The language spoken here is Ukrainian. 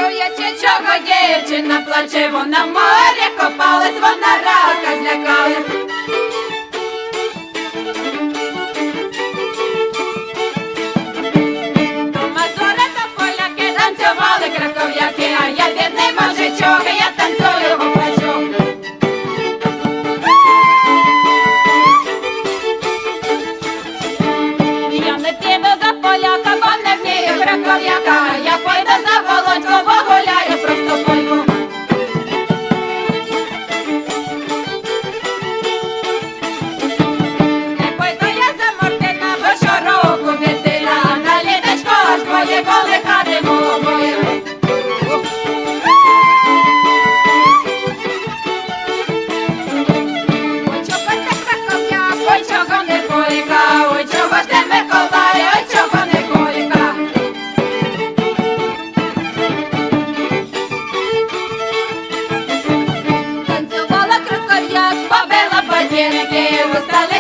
краков'яче, чого дівчина плаче, вона в морі копалась, вона рака злякалась. То мазури, то поляки танцювали краков'яки, а я бідний мужичок, я танцюю гопачок. Я не піду за поляка, бо не вмію краков'яка, я пойду за Володьку, бо гуляю просто пойду. Не пойду я за Мартина, бо щороку дитина, на літочко аж двоє колихатиму обоє. Ой, чого ж ти краков'як, ой, чого не поліка, ой, чого ж ти Миколай, ой, чого не поліка. Танцювала краков'як, побила подільників, устали